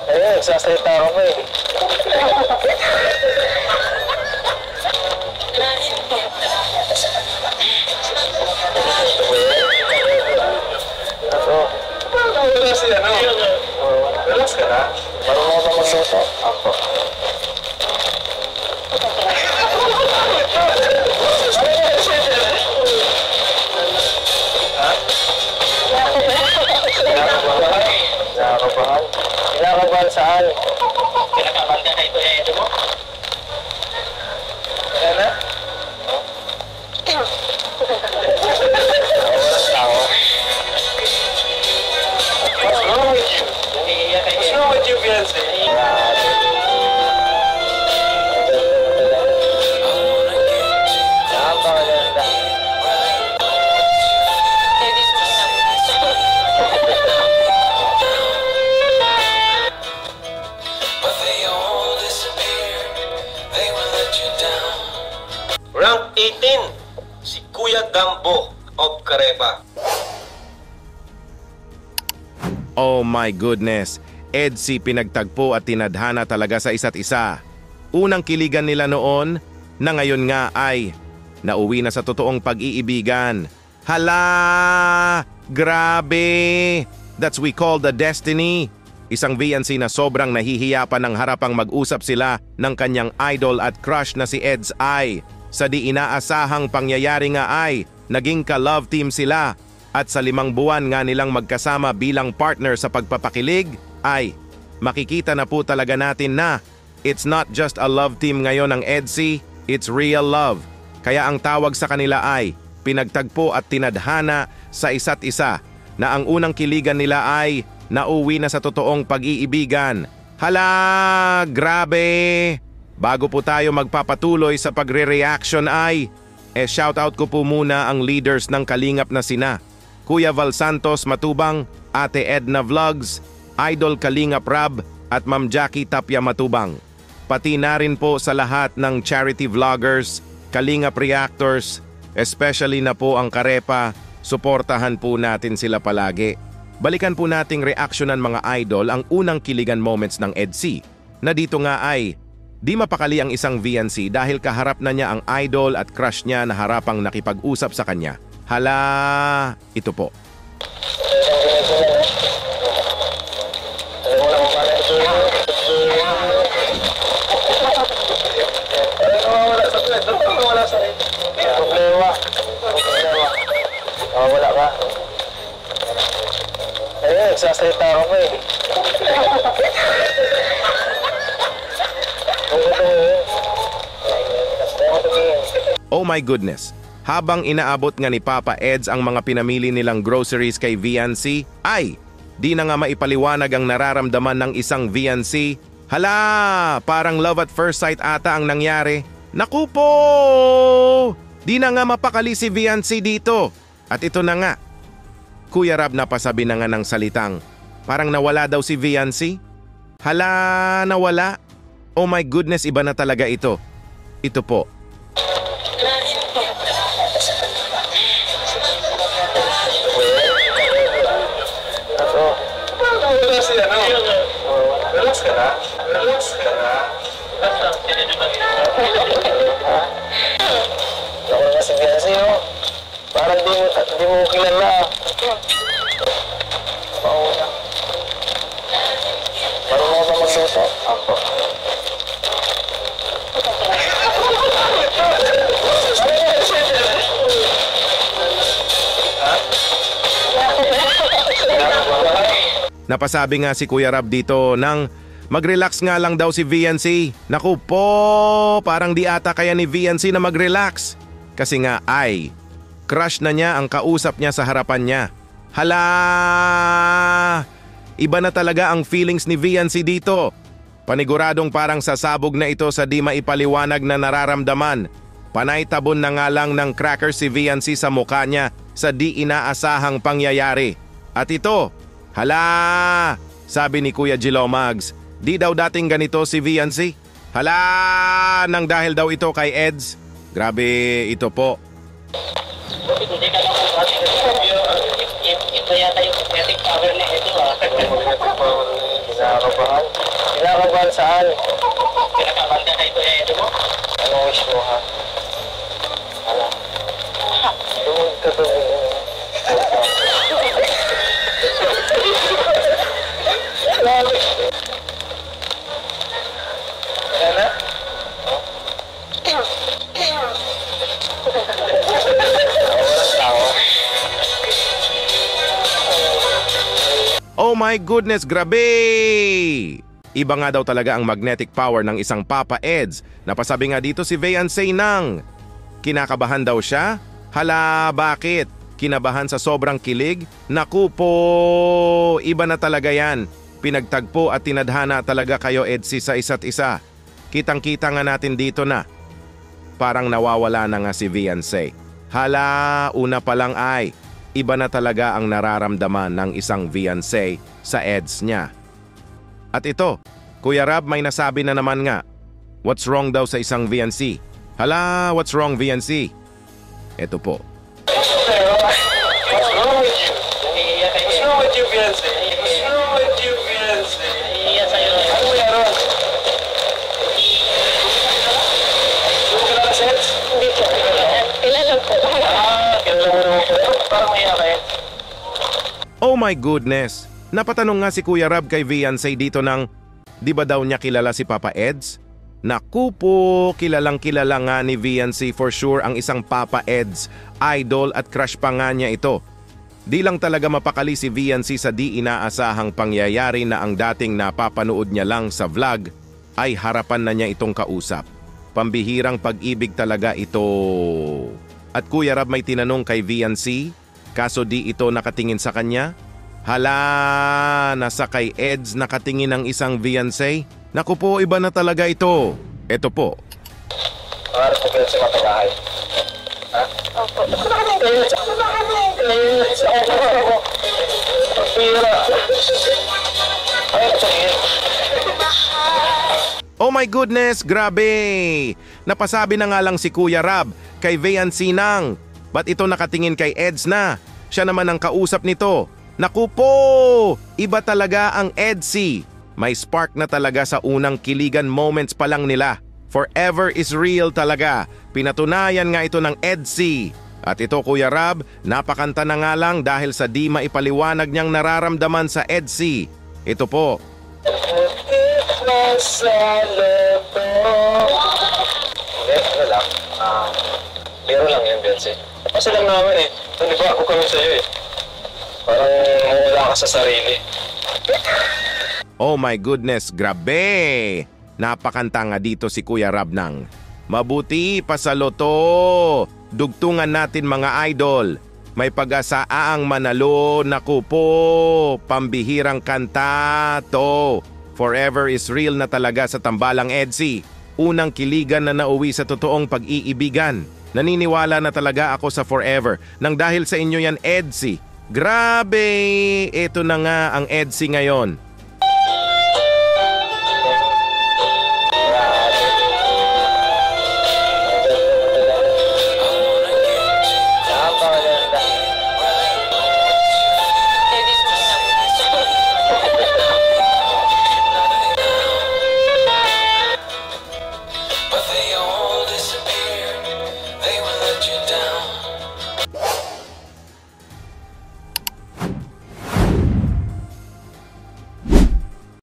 Eh, nagsasalita ako mo eh. Ako. Wala si ano? Relax ka na? Marunong ka magluto? Ako. Kinakabahan? Kinakabahan saan? Kinakabahan ka na ito eh, mo? Kaya na? Oras ako. What's wrong with you? What's wrong with you, Beyonce? Rank 18, si Kuya Gambo of Carepa. Oh my goodness, EDSI pinagtagpo at tinadhana talaga sa isa't isa. Unang kiligan nila noon na ngayon nga ay nauwi na sa totoong pag-iibigan. Hala! Grabe! That's we call the destiny. Isang VNC na sobrang nahihiya pa ng harapang mag-usap sila ng kanyang idol at crush na si EDSI. Sa di inaasahang pangyayari nga ay naging ka-love team sila at sa 5 buwan nga nilang magkasama bilang partner sa pagpapakilig ay makikita na po talaga natin na it's not just a love team ngayon ng EDSI, it's real love. Kaya ang tawag sa kanila ay pinagtagpo at tinadhana sa isa't isa na ang unang kiligan nila ay nauwi na sa totoong pag-iibigan. Hala! Grabe! Bago po tayo magpapatuloy sa pagre-reaction ay, shoutout ko po muna ang leaders ng Kalingap na sina Kuya Val Santos Matubang, Ate Edna Vlogs, Idol Kalingap Rab at Ma'am Jackie Tapia Matubang. Pati na rin po sa lahat ng charity vloggers, Kalingap Reactors, especially na po ang Carepa, suportahan po natin sila palagi. Balikan po nating reaksyonan mga idol ang unang kiligan moments ng EDSI na dito nga ay di mapakali ang isang VNC dahil kaharap na niya ang idol at crush niya na harapang nakipag-usap sa kanya. Hala, ito po. Wala ka. Eh, nagsasalita ako mo eh. Oh my goodness, habang inaabot nga ni Papa Eds ang mga pinamili nilang groceries kay VNC, ay di na nga maipaliwanag ang nararamdaman ng isang VNC. Hala, parang love at first sight ata ang nangyari. Naku po! Di na nga mapakali si VNC dito. At ito na nga, Kuya Rab napasabi na nga ng salitang, parang nawala daw si VNC. Hala, nawala. Oh my goodness, iba na talaga ito. Ito po. Wala si ano? Relax ka na? Relax ka na? Ako na si Beyonce, no? Parang di mo kilala. Pauna. Marunong ka magluto? Ako. Napasabi nga si Kuya Rab dito nang mag-relax nga lang daw si VNC. Naku po, parang di ata kaya ni VNC na mag-relax. Kasi nga ay, crush na niya ang kausap niya sa harapan niya. Hala! Iba na talaga ang feelings ni VNC dito. Paniguradong parang sasabog na ito sa di maipaliwanag na nararamdaman. Panay tabon na nga lang ng cracker si VNC sa mukha niya sa di inaasahang pangyayari. At ito, hala! Sabi ni Kuya Gilomags, di daw dating ganito si VNC. Hala! Nang dahil daw ito kay Eds. Grabe ito po. Hindi ka naman ito yata yung magnetic power na ito ah. Kinakabahan? Kinakabahan saan? Kinakabahan ka kay Kuya Edo mo? Anong wish mo, ha? Ano? Tungod ka to. Ano? Oh my goodness, grabe! Iba nga daw talaga ang magnetic power ng isang Papa Eds. Napasabi nga dito si Viancé nang kinakabahan daw siya. Hala, bakit? Kinabahan sa sobrang kilig? Naku po, iba na talaga yan. Pinagtagpo at tinadhana talaga kayo, Edsy, sa isa't isa. Kitang-kita nga natin dito na. Parang nawawala na nga si Viancé. Hala, una pa lang ay iba na talaga ang nararamdaman ng isang Viancé sa Eds niya. At ito, Kuya Rab, may nasabi na naman nga. What's wrong daw sa isang Viancé? Hala, what's wrong, Viancé? Ito po. What's wrong with you? Iiyak kay What's wrong with you, Fiancé? What's wrong with you, Fiancé? Iiyak sa'yo. Ano meron? Gusto mo kilala si Eds? Hindi po. Kilala po. Kilala mo naman ko. Parang may iyak. Oh my goodness! Napatanong nga si Kuya Rab kay Viancé dito ng, di ba daw niya kilala si Papa Eds? Naku po, kilalang kilala nga ni Viancé for sure ang isang Papa Eds, idol at crush pa nga niya ito. Di lang talaga mapakali si Viancé sa di inaasahang pangyayari na ang dating napapanood niya lang sa vlog ay harapan na niya itong kausap. Pambihirang pag-ibig talaga ito. At Kuya Rab may tinanong kay Viancé, kaso di ito nakatingin sa kanya? Hala, nasa kay Eds nakatingin ang isang Viancé? Naku po, iba na talaga ito. Ito po. Pangarap ko Fiancé mapagahay. Ha? Opo. Ano naman kayo? Ano naman kayo? Ang pira. Ay, sige. Oh my goodness, grabe! Napasabi na nga lang si Kuya Rab kay Viancé nang, ba't ito nakatingin kay Eds na? Siya naman ang kausap nito. Naku po! Iba talaga ang Edsy. May spark na talaga sa unang kiligan moments pa lang nila. Forever is real talaga. Pinatunayan nga ito ng Edsy. At ito Kuya Rab, napakanta na nga lang dahil sa di maipaliwanag niyang nararamdaman sa Edsy. Ito po. Hindi, ano lang. Biro lang yan, Fiancé. Kasi lang naman eh. Di ba ako kami sa'yo eh. Parang mawala ka sa sarili. Oh my goodness, grabe! Napakanta nga dito si Kuya Rab ng, mabuti pa sa loto! Dugtungan natin mga idol! May pag-asaang manalo, naku po! Pambihirang kanta to! Forever is real na talaga sa tambalang Edsy. Unang kiligan na nauwi sa totoong pag-iibigan. Naniniwala na talaga ako sa forever nang dahil sa inyo yan Edsy. Grabe! Ito na nga ang Edsy ngayon.